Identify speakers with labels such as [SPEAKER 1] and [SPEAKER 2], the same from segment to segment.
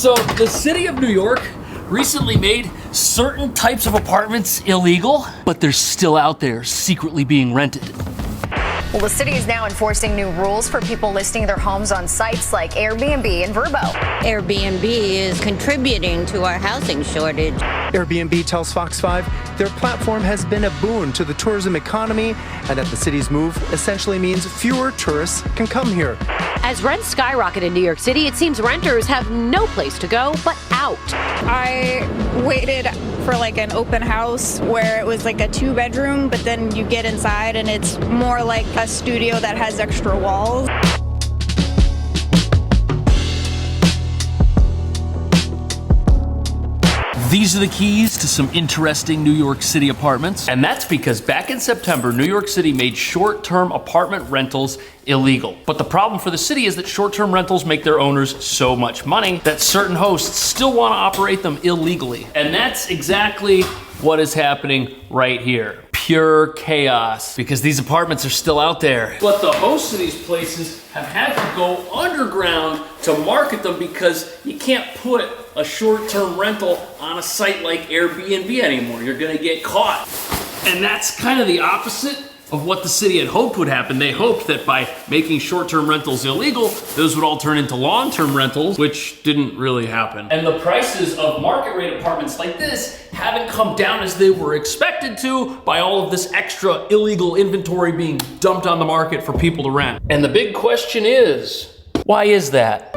[SPEAKER 1] So the city of New York recently made certain types of apartments illegal, but they're still out there secretly being rented.
[SPEAKER 2] Well, the city is now enforcing new rules for people listing their homes on sites like Airbnb and Vrbo.
[SPEAKER 3] Airbnb is contributing to our housing shortage.
[SPEAKER 4] Airbnb tells Fox 5 their platform has been a boon to the tourism economy and that the city's move essentially means fewer tourists can come here.
[SPEAKER 5] As rents skyrocket in New York City, it seems renters have no place to go but out.
[SPEAKER 6] I waited for like an open house where it was like a 2-bedroom, but then you get inside and it's more like a studio that has extra walls.
[SPEAKER 1] These are the keys to some interesting New York City apartments. And that's because back in September, New York City made short-term apartment rentals illegal. But the problem for the city is that short-term rentals make their owners so much money that certain hosts still want to operate them illegally. And that's exactly what is happening right here. Pure chaos, because these apartments are still out there. But the hosts of these places have had to go underground to market them because you can't put a short-term rental on a site like Airbnb anymore. You're gonna get caught. And that's kind of the opposite of what the city had hoped would happen. They hoped that by making short-term rentals illegal, those would all turn into long-term rentals, which didn't really happen. And the prices of market rate apartments like this haven't come down as they were expected to by all of this extra illegal inventory being dumped on the market for people to rent. And the big question is, why is that?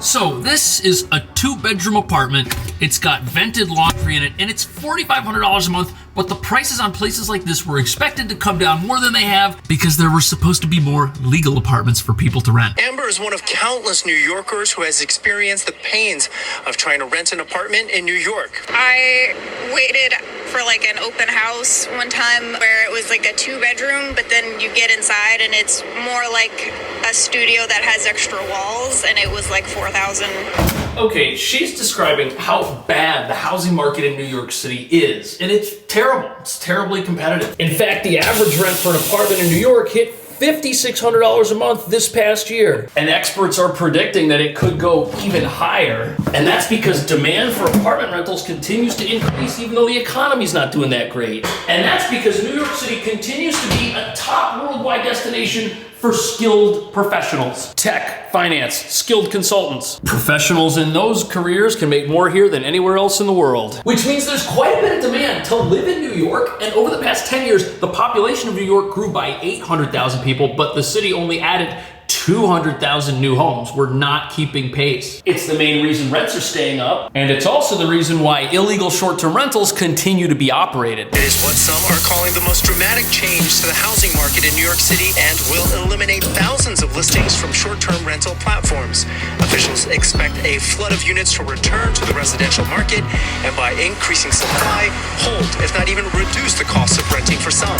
[SPEAKER 1] So this is a 2-bedroom apartment. It's got vented laundry in it, and it's $4,500 a month, but the prices on places like this were expected to come down more than they have because there were supposed to be more legal apartments for people to rent.
[SPEAKER 4] Amber is one of countless New Yorkers who has experienced the pains of trying to rent an apartment in New York.
[SPEAKER 6] I waited for like an open house one time where it was like a 2-bedroom, but then you get inside and it's more like a studio that has extra walls, and it was like $4,000.
[SPEAKER 1] Okay, she's describing how bad the housing market in New York City is, and it's terrible. It's terribly competitive. In fact, the average rent for an apartment in New York hit $5,600 a month this past year. And experts are predicting that it could go even higher. And that's because demand for apartment rentals continues to increase even though the economy's not doing that great. And that's because New York City continues to be a top worldwide destination for skilled professionals. Tech, finance, skilled consultants. Professionals in those careers can make more here than anywhere else in the world. Which means there's quite a bit of demand to live in New York, and over the past 10 years, the population of New York grew by 800,000 people, but the city only added 200,000 new homes. We're not keeping pace. It's the main reason rents are staying up, and it's also the reason why illegal short-term rentals continue to be operated.
[SPEAKER 4] It is what some are calling the most dramatic change to the housing market in New York City and will eliminate thousands of listings from short-term rental platforms. Officials expect a flood of units to return to the residential market and by increasing supply, hold, if not even reduce the cost of renting for some.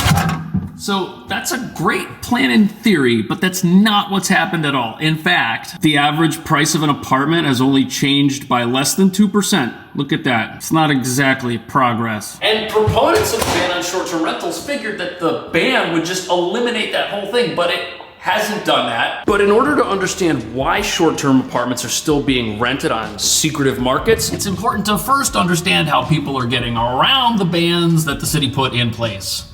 [SPEAKER 1] So that's a great plan in theory, but that's not what's happened at all. In fact, the average price of an apartment has only changed by less than 2%. Look at that. It's not exactly progress. And proponents of the ban on short-term rentals figured that the ban would just eliminate that whole thing, but it hasn't done that. But in order to understand why short-term apartments are still being rented on secretive markets, it's important to first understand how people are getting around the bans that the city put in place.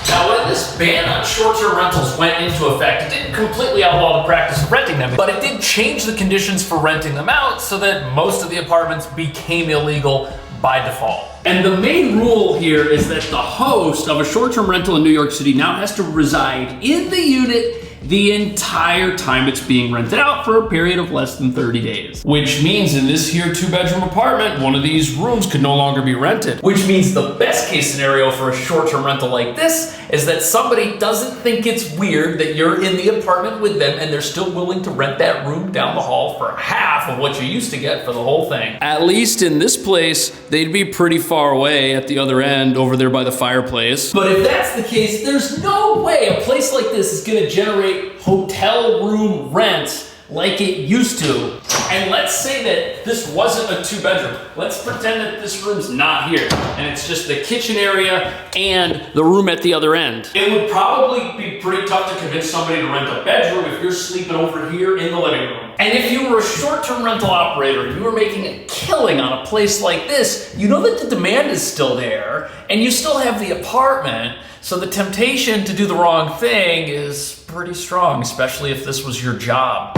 [SPEAKER 1] Now, when this ban on short-term rentals went into effect, it didn't completely outlaw the practice of renting them, but it did change the conditions for renting them out so that most of the apartments became illegal by default. And the main rule here is that the host of a short-term rental in New York City now has to reside in the unit the entire time it's being rented out for a period of less than 30 days. Which means in this here 2-bedroom apartment, one of these rooms could no longer be rented. Which means the best case scenario for a short-term rental like this is that somebody doesn't think it's weird that you're in the apartment with them and they're still willing to rent that room down the hall for half of what you used to get for the whole thing. At least in this place, they'd be pretty far away at the other end over there by the fireplace. But if that's the case, there's no way a place like this is gonna generate hotel room rents like it used to. And let's say that this wasn't a 2-bedroom. Let's pretend that this room's not here and it's just the kitchen area and the room at the other end. It would probably be pretty tough to convince somebody to rent a bedroom if you're sleeping over here in the living room. And if you were a short-term rental operator and you were making a killing on a place like this, you know that the demand is still there and you still have the apartment, so the temptation to do the wrong thing is pretty strong, especially if this was your job.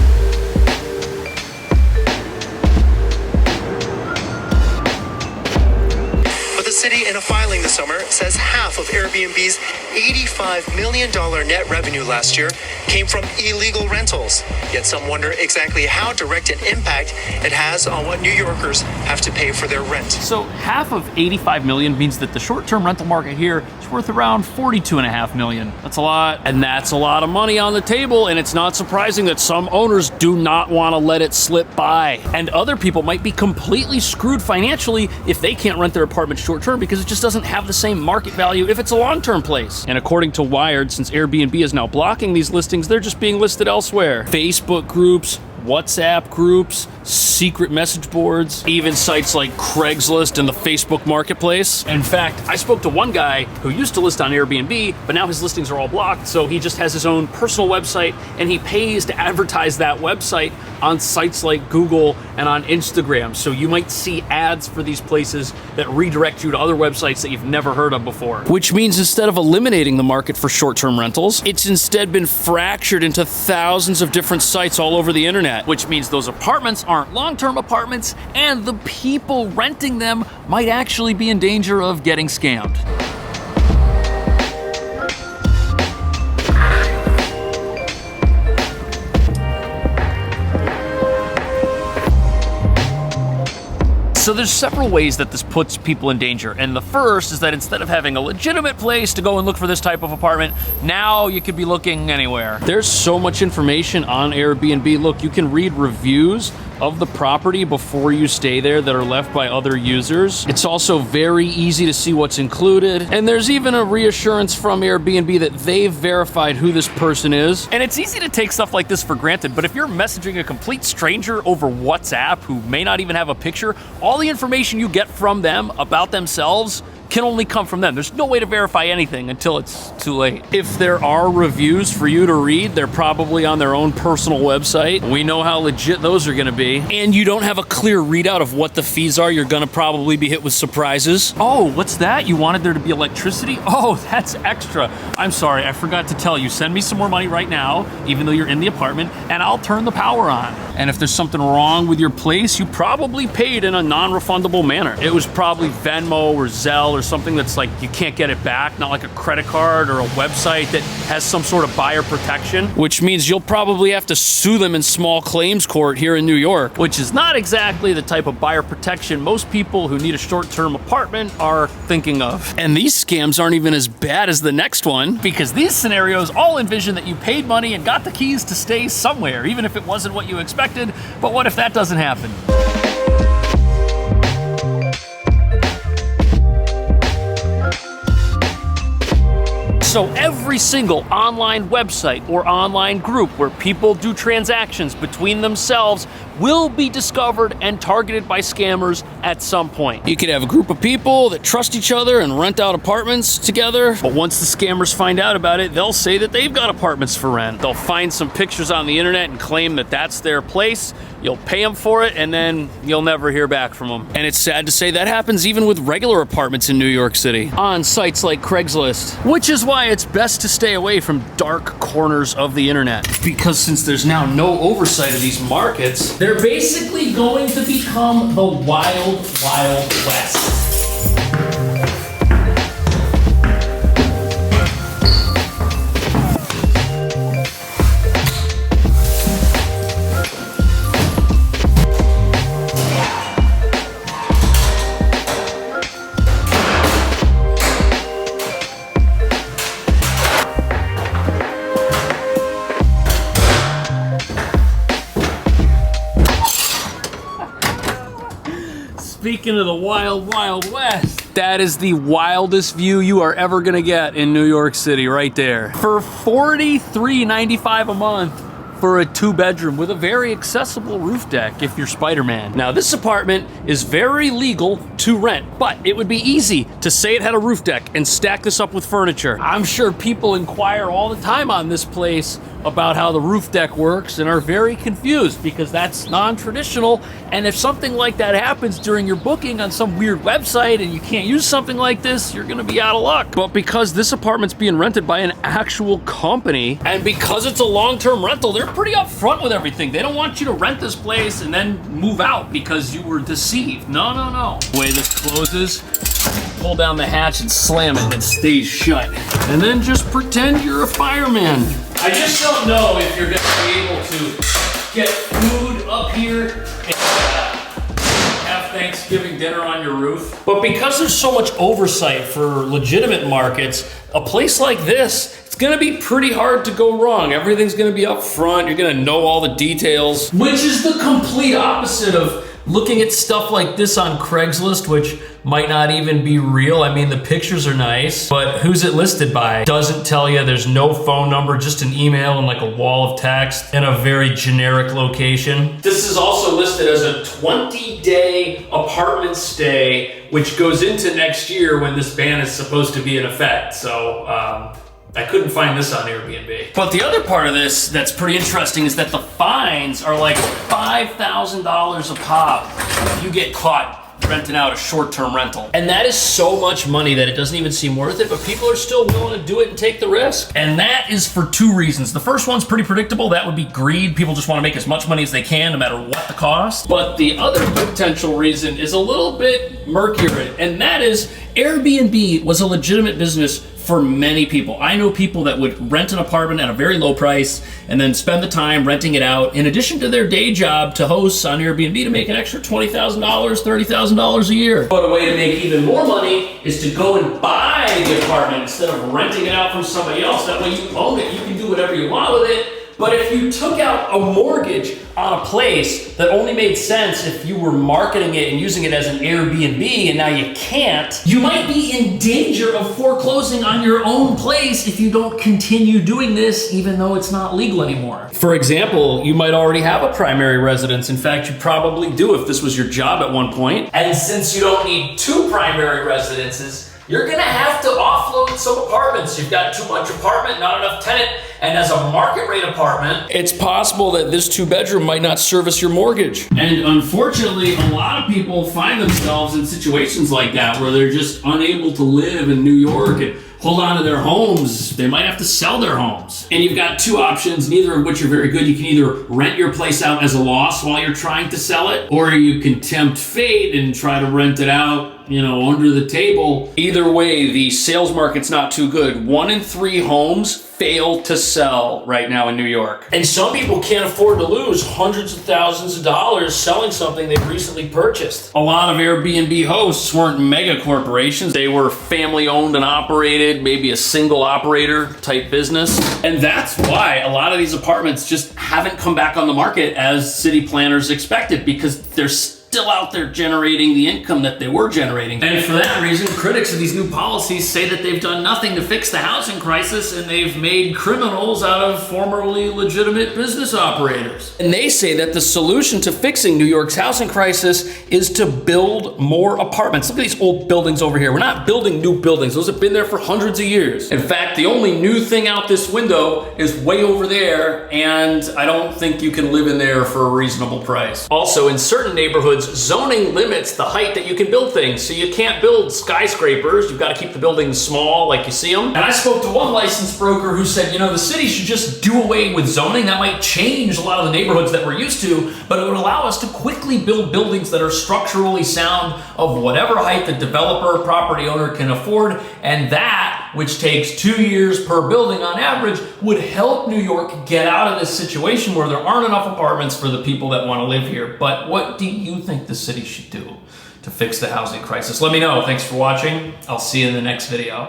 [SPEAKER 4] The city, in a filing this summer, says half of Airbnb's $85 million net revenue last year came from illegal rentals. Yet some wonder exactly how direct an impact it has on what New Yorkers have to pay for their rent.
[SPEAKER 1] So half of 85 million means that the short-term rental market here is worth around 42.5 million. That's a lot, and that's a lot of money on the table, and it's not surprising that some owners do not want to let it slip by. And other people might be completely screwed financially if they can't rent their apartment short-term because it just doesn't have the same market value if it's a long-term place. And according to Wired, since Airbnb is now blocking these listings, they're just being listed elsewhere. Facebook groups, WhatsApp groups, secret message boards, even sites like Craigslist and the Facebook Marketplace. In fact, I spoke to one guy who used to list on Airbnb, but now his listings are all blocked, so he just has his own personal website and he pays to advertise that website on sites like Google and on Instagram. So you might see ads for these places that redirect you to other websites that you've never heard of before. Which means instead of eliminating the market for short-term rentals, it's instead been fractured into thousands of different sites all over the internet, which means those apartments aren't long-term apartments and the people renting them might actually be in danger of getting scammed. So there's several ways that this puts people in danger. And the first is that instead of having a legitimate place to go and look for this type of apartment, now you could be looking anywhere. There's so much information on Airbnb. Look, you can read reviews of the property before you stay there that are left by other users. It's also very easy to see what's included. And there's even a reassurance from Airbnb that they've verified who this person is. And it's easy to take stuff like this for granted, but if you're messaging a complete stranger over WhatsApp who may not even have a picture, all the information you get from them about themselves can only come from them. There's no way to verify anything until it's too late. If there are reviews for you to read, they're probably on their own personal website. We know how legit those are gonna be. And you don't have a clear readout of what the fees are, you're gonna probably be hit with surprises. Oh, what's that? You wanted there to be electricity? Oh, that's extra. I'm sorry, I forgot to tell you. Send me some more money right now, even though you're in the apartment, and I'll turn the power on. And if there's something wrong with your place, you probably paid in a non-refundable manner. It was probably Venmo or Zelle or something that's like you can't get it back, not like a credit card or a website that has some sort of buyer protection, which means you'll probably have to sue them in small claims court here in New York, which is not exactly the type of buyer protection most people who need a short-term apartment are thinking of. And these scams aren't even as bad as the next one, because these scenarios all envision that you paid money and got the keys to stay somewhere, even if it wasn't what you expected. But what if that doesn't happen? So every single online website or online group where people do transactions between themselves will be discovered and targeted by scammers at some point. You could have a group of people that trust each other and rent out apartments together, but once the scammers find out about it, they'll say that they've got apartments for rent. They'll find some pictures on the internet and claim that that's their place. You'll pay them for it, and then you'll never hear back from them. And it's sad to say that happens even with regular apartments in New York City, on sites like Craigslist, which is why it's best to stay away from dark corners of the internet. Because since there's now no oversight of these markets, they're basically going to become the wild, wild west. Speaking of the wild, wild west, that is the wildest view you are ever gonna get in New York City right there. For $43.95 a month, for a 2-bedroom with a very accessible roof deck if you're Spider-Man. Now, this apartment is very legal to rent, but it would be easy to say it had a roof deck and stack this up with furniture. I'm sure people inquire all the time on this place about how the roof deck works and are very confused because that's non-traditional. And if something like that happens during your booking on some weird website and you can't use something like this, you're gonna be out of luck. But because this apartment's being rented by an actual company, and because it's a long-term rental, they're pretty upfront with everything. They don't want you to rent this place and then move out because you were deceived. No, no, no. The way this closes, pull down the hatch and slam it and it stays shut. And then just pretend you're a fireman. I just don't know if you're gonna be able to get food up here and have Thanksgiving dinner on your roof. But because there's so much oversight for legitimate markets, a place like this, it's gonna be pretty hard to go wrong. Everything's gonna be up front. You're gonna know all the details, which is the complete opposite of looking at stuff like this on Craigslist, which might not even be real. I mean, the pictures are nice, but who's it listed by? Doesn't tell you. There's no phone number, just an email and like a wall of text in a very generic location. This is also listed as a 20-day apartment stay, which goes into next year when this ban is supposed to be in effect. So, I couldn't find this on Airbnb. But the other part of this that's pretty interesting is that the fines are like $5,000 a pop if you get caught renting out a short-term rental. And that is so much money that it doesn't even seem worth it, but people are still willing to do it and take the risk. And that is for 2 reasons. The first one's pretty predictable. That would be greed. People just want to make as much money as they can, no matter what the cost. But the other potential reason is a little bit murkier, and that is Airbnb was a legitimate business for many people. I know people that would rent an apartment at a very low price and then spend the time renting it out in addition to their day job to host on Airbnb to make an extra $20,000, $30,000 a year. But a way to make even more money is to go and buy the apartment instead of renting it out from somebody else. That way you own it, you can do whatever you want with it. But if you took out a mortgage on a place that only made sense if you were marketing it and using it as an Airbnb and now you can't, you might be in danger of foreclosing on your own place if you don't continue doing this even though it's not legal anymore. For example, you might already have a primary residence. In fact, you probably do if this was your job at one point. And since you don't need 2 primary residences, you're gonna have to offload some apartments. You've got too much apartment, not enough tenant, and as a market rate apartment, it's possible that this 2-bedroom might not service your mortgage. And unfortunately, a lot of people find themselves in situations like that where they're just unable to live in New York and hold on to their homes. They might have to sell their homes. And you've got 2 options, neither of which are very good. You can either rent your place out as a loss while you're trying to sell it, or you can tempt fate and try to rent it out, you know, under the table. Either way, the sales market's not too good. 1 in 3 homes fail to sell right now in New York. And some people can't afford to lose hundreds of thousands of dollars selling something they've recently purchased. A lot of Airbnb hosts weren't mega corporations. They were family owned and operated, maybe a single operator type business. And that's why a lot of these apartments just haven't come back on the market as city planners expected, because they're still out there generating the income that they were generating. And for that reason, critics of these new policies say that they've done nothing to fix the housing crisis and they've made criminals out of formerly legitimate business operators. And they say that the solution to fixing New York's housing crisis is to build more apartments. Look at these old buildings over here. We're not building new buildings. Those have been there for hundreds of years. In fact, the only new thing out this window is way over there, and I don't think you can live in there for a reasonable price. Also, in certain neighborhoods, zoning limits the height that you can build things. So you can't build skyscrapers. You've got to keep the buildings small like you see them. And I spoke to one licensed broker who said, you know, the city should just do away with zoning. That might change a lot of the neighborhoods that we're used to, but it would allow us to quickly build buildings that are structurally sound of whatever height the developer or property owner can afford. And that, which takes 2 years per building on average, would help New York get out of this situation where there aren't enough apartments for the people that want to live here. But what do you think the city should do to fix the housing crisis? Let me know. Thanks for watching. I'll see you in the next video.